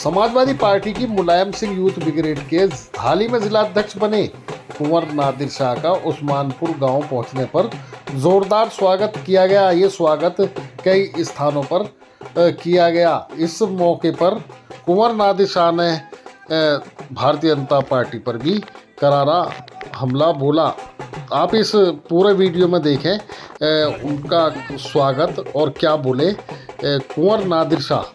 Samajwadi party की Mulayam Singh youth brigade के हाल ही में जिलाध्यक्ष बने कुंवर नादिर शाह का उस्मानपुर गांव पहुंचने पर जोरदार स्वागत किया गया। ये स्वागत कई स्थानों पर किया गया। इस मौके पर कुंवर नादिर शाह ने भारतीय जनता पार्टी पर भी करारा हमला बोला। आप इस पूरे वीडियो में देखें उनका स्वागत और क्या बोले कुंवर नादिर शाह।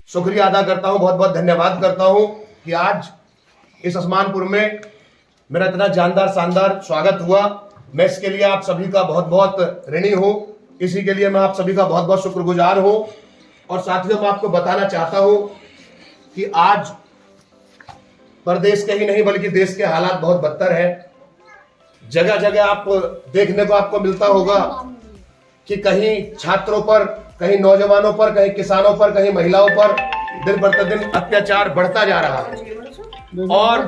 शुक्रिया अदा करता हूं, बहुत बहुत धन्यवाद करता हूं कि आज इस उस्मानपुर में मेरा इतना जानदार शानदार स्वागत हुआ। मैं इसके लिए आप सभी का बहुत बहुत ऋणी हूं। इसी के लिए मैं आप सभी का बहुत बहुत शुक्रगुजार हूं। और साथियों, मैं आपको बताना चाहता हूं कि आज प्रदेश के ही नहीं बल्कि देश के हालात बहुत बदतर है। जगह जगह आप देखने को आपको मिलता होगा कि कहीं छात्रों पर, कहीं नौजवानों पर, कहीं किसानों पर, कहीं महिलाओं पर दिन प्रतिदिन अत्याचार बढ़ता जा रहा है। और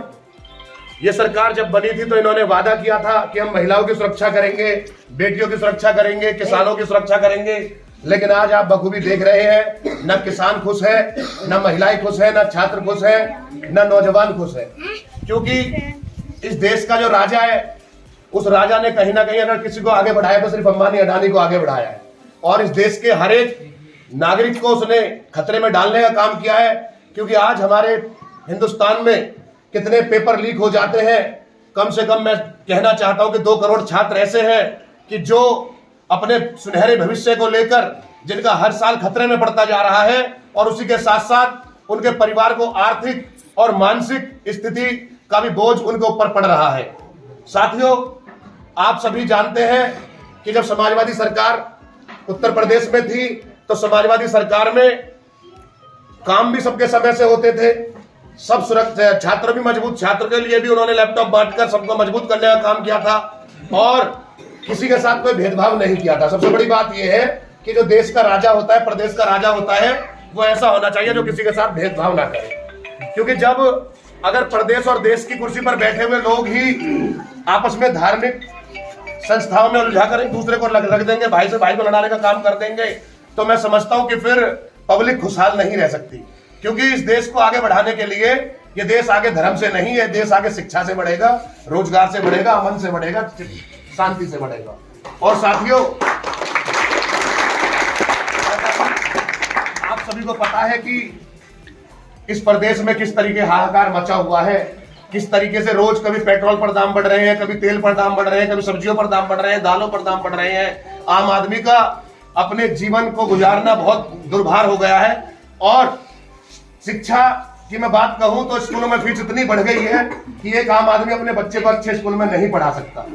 ये सरकार जब बनी थी तो इन्होंने वादा किया था कि हम महिलाओं की सुरक्षा करेंगे, बेटियों की सुरक्षा करेंगे, किसानों की सुरक्षा करेंगे। लेकिन आज आप बखूबी देख रहे हैं, न किसान खुश है, न महिलाएं खुश है, न छात्र खुश है, न नौजवान खुश है। क्योंकि इस देश का जो राजा है, उस राजा ने कहीं ना कहीं अगर किसी को आगे बढ़ाया तो सिर्फ अंबानी अडानी को आगे बढ़ाया है। और इस देश के हर एक नागरिक को उसने खतरे में डालने का काम किया है। क्योंकि आज हमारे हिंदुस्तान में कितने पेपर लीक हो जाते हैं। कम से कम मैं कहना चाहता हूं कि 2 करोड़ छात्र ऐसे हैं कि जो अपने सुनहरे भविष्य को लेकर जिनका हर साल खतरे में पड़ता जा रहा है, और उसी के साथ साथ उनके परिवार को आर्थिक और मानसिक स्थिति का भी बोझ उनके ऊपर पड़ रहा है। साथियों, आप सभी जानते हैं कि जब समाजवादी सरकार उत्तर प्रदेश में थी तो समाजवादी सरकार में काम भी सबके समय से होते थे। सब सुरक्षा, छात्र भी मजबूत, छात्र के लिए भी उन्होंने लैपटॉप बांटकर सबको मजबूत करने का काम किया था और किसी के साथ कोई भेदभाव नहीं किया था। सबसे बड़ी बात यह है कि जो देश का राजा होता है, प्रदेश का राजा होता है, वो ऐसा होना चाहिए जो किसी के साथ भेदभाव ना करे। क्योंकि जब अगर प्रदेश और देश की कुर्सी पर बैठे हुए लोग ही आपस में धार्मिक संस्थाओं में उलझा कर एक दूसरे को रख देंगे, भाई से भाई को लड़ाने का काम कर देंगे, तो मैं समझता हूं कि फिर पब्लिक खुशहाल नहीं रह सकती। क्योंकि इस देश को आगे बढ़ाने के लिए ये देश आगे धर्म से नहीं है, देश आगे शिक्षा से बढ़ेगा, रोजगार से बढ़ेगा, अमन से बढ़ेगा, शांति से बढ़ेगा। और साथियों, आप सभी को पता है कि इस प्रदेश में किस तरीके हाहाकार मचा हुआ है, किस तरीके से रोज कभी पेट्रोल पर दाम बढ़ रहे हैं, कभी तेल पर दाम बढ़ रहे हैं, कभी सब्जियों पर दाम बढ़ रहे हैं, दालों पर दाम बढ़ रहे हैं। आम आदमी का अपने जीवन को गुजारना बहुत दुर्भार हो गया है। और शिक्षा की मैं बात कहूं तो स्कूलों में फीस इतनी बढ़ गई है कि एक आम आदमी अपने बच्चे को अच्छे स्कूल में नहीं पढ़ा सकता।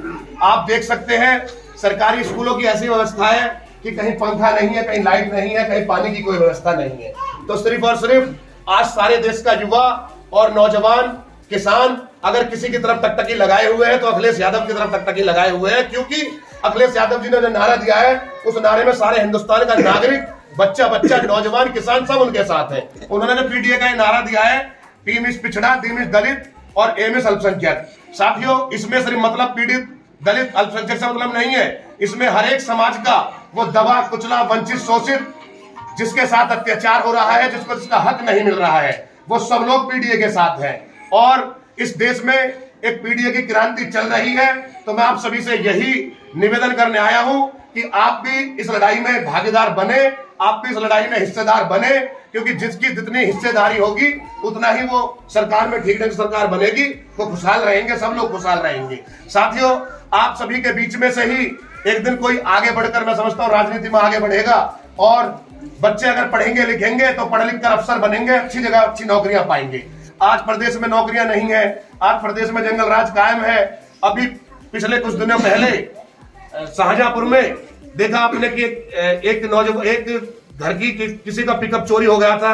आप देख सकते हैं सरकारी स्कूलों की ऐसी व्यवस्था है कि कहीं पंखा नहीं है, कहीं लाइट नहीं है, कहीं पानी की कोई व्यवस्था नहीं है। तो सिर्फ और सिर्फ आज सारे देश का युवा और नौजवान किसान अगर किसी की तरफ टकटकी लगाए हुए हैं तो अखिलेश यादव की तरफ टकटकी लगाए हुए हैं, क्योंकि अखिलेश यादव जी ने जो नारा दिया है उस नारे में सारे हिंदुस्तान का नागरिक, बच्चा बच्चा, नौजवान, किसान सब उनके साथ है। उन्होंने जो पीडीए का ये नारा दिया है, पी मिस पिछड़ा, डी मिस दलित और ए मिस अल्पसंख्यक। साथियों, इसमें सिर्फ मतलब पीड़ित दलित अल्पसंख्यक से मतलब नहीं है, इसमें हर एक समाज का वो दबा कुचला वंचित शोषित जिसके साथ अत्याचार हो रहा है, जिसको जिसका हक नहीं मिल रहा है, वो सब लोग पीडीए के साथ हैं। और इस देश में एक पीडीए की क्रांति चल रही है। तो मैं आप सभी से यही निवेदन करने आया हूं कि आप भी इस लड़ाई में भागीदार बने, आप भी इस लड़ाई में हिस्सेदार बने, क्योंकि जिसकी जितनी हिस्सेदारी होगी उतना ही वो सरकार में ठीक ढंग से सरकार बनेगी, वो खुशहाल रहेंगे, सब लोग खुशहाल रहेंगे। साथियों, आप सभी के बीच में से ही एक दिन कोई आगे बढ़कर, मैं समझता हूं, राजनीति में आगे बढ़ेगा और बच्चे अगर पढ़ेंगे लिखेंगे तो पढ़ लिख कर अफसर बनेंगे, अच्छी जगह अच्छी नौकरियां पाएंगे। आज प्रदेश में नौकरियां नहीं है, आज प्रदेश में जंगल राज कायम है। अभी पिछले कुछ दिनों पहले शाहजहांपुर में देखा आपने कि एक नौजवान, एक घर की किसी का पिकअप चोरी हो गया था।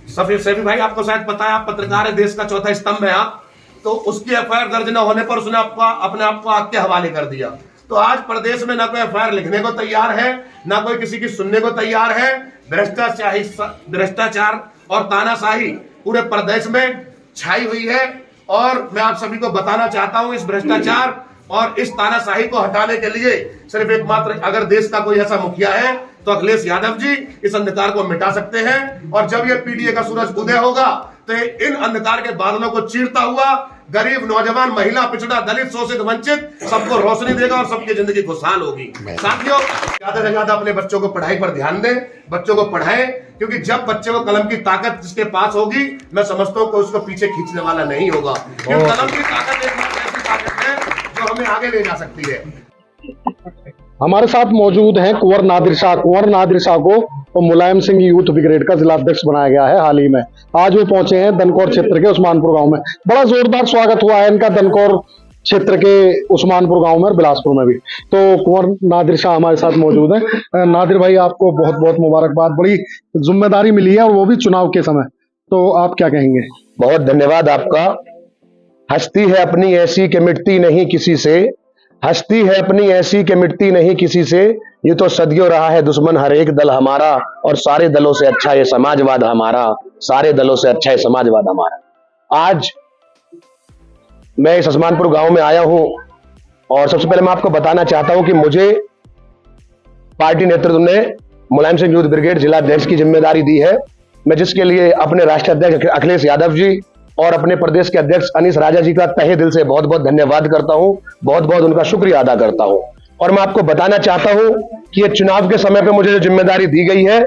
सैफी भाई, आपको शायद पता है, आप पत्रकार है, देश का चौथा स्तंभ है आप, तो उसकी एफआईआर दर्ज न होने पर उसने अपने आप को आग के हवाले कर दिया। तो आज प्रदेश में ना कोई एफआईआर लिखने को तैयार है, ना कोई किसी की सुनने को तैयार है। भ्रष्टाचार और तानाशाही पूरे प्रदेश में छाई हुई है। और मैं आप सभी को बताना चाहता हूं, इस भ्रष्टाचार और इस तानाशाही को हटाने के लिए सिर्फ एकमात्र अगर देश का कोई ऐसा मुखिया है तो अखिलेश यादव जी इस अंधकार को मिटा सकते हैं। और जब ये पीडीए का सूरज उदय होगा तो इन अंधकार के बादलों को चीरता हुआ गरीब, नौजवान, महिला, पिछड़ा, दलित, शोषित, वंचित सबको रोशनी देगा और सबकी जिंदगी खुशहाल होगी। साथियों, ज्यादा से ज्यादा अपने बच्चों को पढ़ाई पर ध्यान दें, बच्चों को पढ़ाएं, क्योंकि जब बच्चे को कलम की ताकत जिसके पास होगी, मैं समझता हूं कोई उसको पीछे खींचने वाला नहीं होगा, क्योंकि कलम की ताकत एक ऐसी ताकत है जो हमें आगे ले जा सकती है। हमारे साथ मौजूद हैं कुंवर नादिर शाह। कुंवर नादिर शाह को मुलायम सिंह यूथ ब्रिगेड का जिला अध्यक्ष बनाया गया है हाल ही में। आज वो पहुंचे हैं दनकौर क्षेत्र के उस्मानपुर गांव में। बड़ा जोरदार स्वागत हुआ है इनका दनकौर क्षेत्र के उस्मानपुर गांव में और बिलासपुर में भी। तो कुंवर नादिर शाह हमारे साथ मौजूद हैं। नादिर भाई, आपको बहुत बहुत मुबारकबाद, बड़ी जिम्मेदारी मिली है और वो भी चुनाव के समय, तो आप क्या कहेंगे? बहुत धन्यवाद आपका। हस्ती है अपनी ऐसी कि मिटती नहीं किसी से, हस्ती है अपनी ऐसी कि मिटती नहीं किसी से, ये तो सदियों रहा है दुश्मन हर एक दल हमारा, और सारे दलों से अच्छा ये समाजवाद हमारा, सारे दलों से अच्छा ये समाजवाद हमारा। आज मैं इस उस्मानपुर गांव में आया हूं और सबसे पहले मैं आपको बताना चाहता हूं कि मुझे पार्टी नेतृत्व ने मुलायम सिंह यूथ ब्रिगेड जिला अध्यक्ष की जिम्मेदारी दी है। मैं जिसके लिए अपने राष्ट्रीय अध्यक्ष अखिलेश यादव जी और अपने प्रदेश के अध्यक्ष अनीश राजा जी का तहे दिल से बहुत बहुत धन्यवाद करता हूं, बहुत बहुत उनका शुक्रिया अदा करता हूं। और मैं आपको बताना चाहता हूं कि ये चुनाव के समय पे मुझे जो जिम्मेदारी दी गई है,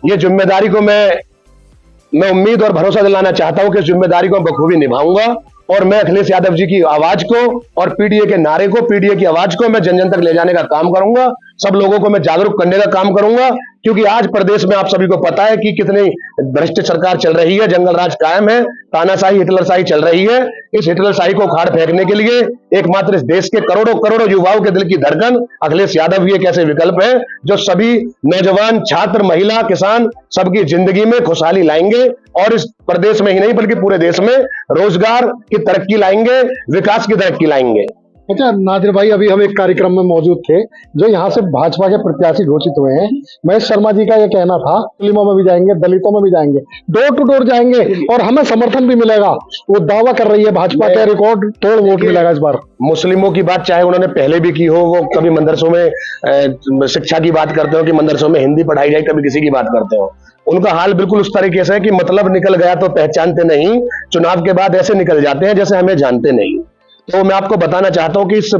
ये जिम्मेदारी को मैं उम्मीद और भरोसा दिलाना चाहता हूं कि इस जिम्मेदारी को बखूबी निभाऊंगा। और मैं अखिलेश यादव जी की आवाज को और पीडीए के नारे को, पीडीए की आवाज को मैं जन जन तक ले जाने का काम करूंगा। सब लोगों को मैं जागरूक करने का काम करूंगा, क्योंकि आज प्रदेश में आप सभी को पता है कि कितनी भ्रष्ट सरकार चल रही है, जंगल राज कायम है, तानाशाही, हिटलरशाही चल रही है। इस हिटलरशाही को उखाड़ फेंकने के लिए एकमात्र इस देश के करोड़ों करोड़ों युवाओं के दिल की धड़कन अखिलेश यादव ही एक ऐसे विकल्प है जो सभी नौजवान, छात्र, महिला, किसान सबकी जिंदगी में खुशहाली लाएंगे और इस प्रदेश में ही नहीं बल्कि पूरे देश में रोजगार की तरक्की लाएंगे, विकास की तरक्की लाएंगे। अच्छा नादिर भाई, अभी हम एक कार्यक्रम में मौजूद थे जो यहाँ से भाजपा के प्रत्याशी घोषित हुए हैं। महेश शर्मा जी का ये कहना था मुस्लिमों में भी जाएंगे, दलितों में भी जाएंगे, डोर टू डोर जाएंगे और हमें समर्थन भी मिलेगा। वो दावा कर रही है भाजपा के रिकॉर्ड तोड़ वोट मिलेगा इस बार। मुस्लिमों की बात चाहे उन्होंने पहले भी की हो, वो कभी मदरसों में शिक्षा की बात करते हो कि मदरसों में हिंदी पढ़ाई जाए, कभी किसी की बात करते हो। उनका हाल बिल्कुल उस तरीके से है कि मतलब निकल गया तो पहचानते नहीं, चुनाव के बाद ऐसे निकल जाते हैं जैसे हमें जानते नहीं। तो मैं आपको बताना चाहता हूं कि इस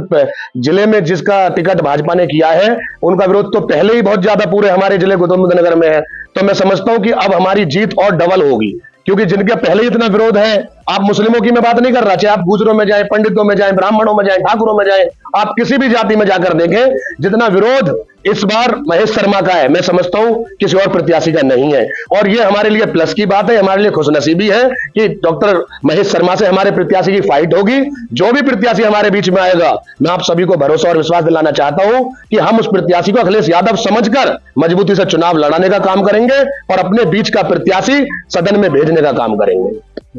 जिले में जिसका टिकट भाजपा ने किया है, उनका विरोध तो पहले ही बहुत ज्यादा पूरे हमारे जिले गौतम बुद्ध नगर में है। तो मैं समझता हूं कि अब हमारी जीत और डबल होगी, क्योंकि जिनका पहले ही इतना विरोध है। आप मुस्लिमों की मैं बात नहीं कर रहा, चाहे आप गुजरों में जाएं, पंडितों में जाएं, ब्राह्मणों में जाएं, ठाकुरों में जाएं, आप किसी भी जाति में जाकर देखें, जितना विरोध इस बार महेश शर्मा का है, मैं समझता हूं किसी और प्रत्याशी का नहीं है। और ये हमारे लिए प्लस की बात है, हमारे लिए खुशनसीबी है कि डॉक्टर महेश शर्मा से हमारे प्रत्याशी की फाइट होगी। जो भी प्रत्याशी हमारे बीच में आएगा, मैं आप सभी को भरोसा और विश्वास दिलाना चाहता हूं कि हम उस प्रत्याशी को अखिलेश यादव समझकर मजबूती से चुनाव लड़ाने का काम करेंगे और अपने बीच का प्रत्याशी सदन में भेजने का काम करेंगे।